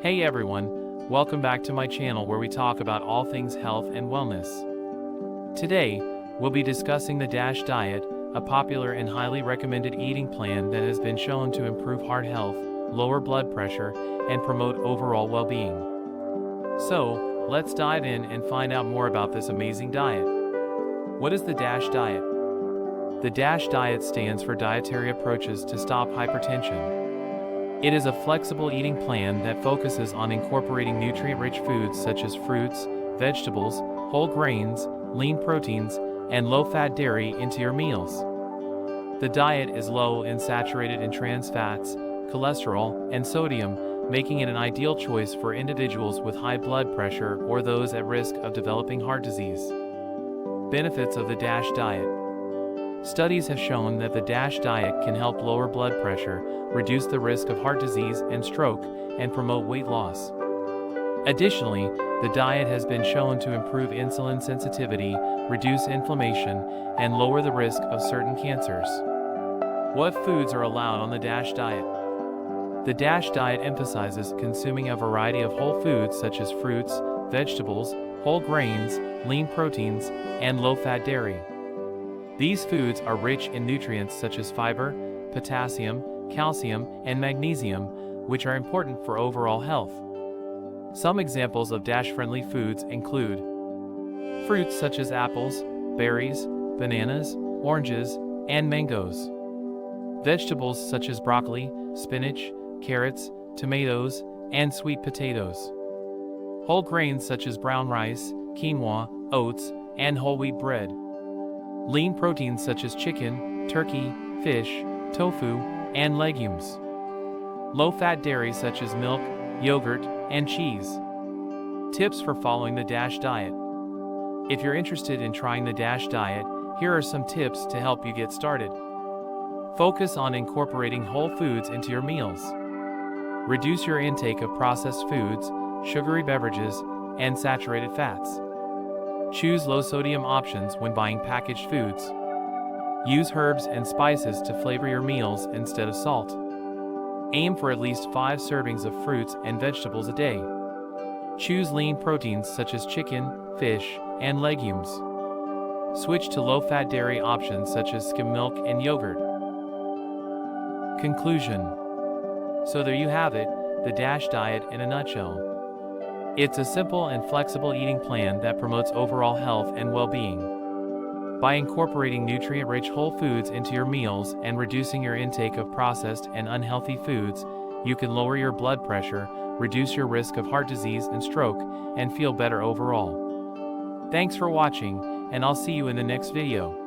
Hey everyone, welcome back to my channel where we talk about all things health and wellness. Today, we'll be discussing the DASH diet, a popular and highly recommended eating plan that has been shown to improve heart health, lower blood pressure, and promote overall well-being. So, let's dive in and find out more about this amazing diet. What is the DASH diet? The DASH diet stands for Dietary Approaches to Stop Hypertension. It is a flexible eating plan that focuses on incorporating nutrient-rich foods such as fruits, vegetables, whole grains, lean proteins, and low-fat dairy into your meals. The diet is low in saturated and trans fats, cholesterol, and sodium, making it an ideal choice for individuals with high blood pressure or those at risk of developing heart disease. Benefits of the DASH diet. Studies have shown that the DASH diet can help lower blood pressure, reduce the risk of heart disease and stroke, and promote weight loss. Additionally, the diet has been shown to improve insulin sensitivity, reduce inflammation, and lower the risk of certain cancers. What foods are allowed on the DASH diet? The DASH diet emphasizes consuming a variety of whole foods such as fruits, vegetables, whole grains, lean proteins, and low-fat dairy. These foods are rich in nutrients such as fiber, potassium, calcium, and magnesium, which are important for overall health. Some examples of DASH-friendly foods include fruits such as apples, berries, bananas, oranges, and mangoes. Vegetables such as broccoli, spinach, carrots, tomatoes, and sweet potatoes. Whole grains such as brown rice, quinoa, oats, and whole wheat bread. Lean proteins such as chicken, turkey, fish, tofu, and legumes. Low-fat dairy such as milk, yogurt, and cheese. Tips for following the DASH diet. If you're interested in trying the DASH diet, here are some tips to help you get started. Focus on incorporating whole foods into your meals. Reduce your intake of processed foods, sugary beverages, and saturated fats. Choose low-sodium options when buying packaged foods. Use herbs and spices to flavor your meals instead of salt. Aim for at least 5 servings of fruits and vegetables a day. Choose lean proteins such as chicken, fish, and legumes. Switch to low-fat dairy options such as skim milk and yogurt. Conclusion. So there you have it, the DASH diet in a nutshell. It's a simple and flexible eating plan that promotes overall health and well-being. By incorporating nutrient-rich whole foods into your meals and reducing your intake of processed and unhealthy foods, you can lower your blood pressure, reduce your risk of heart disease and stroke, and feel better overall. Thanks for watching, and I'll see you in the next video.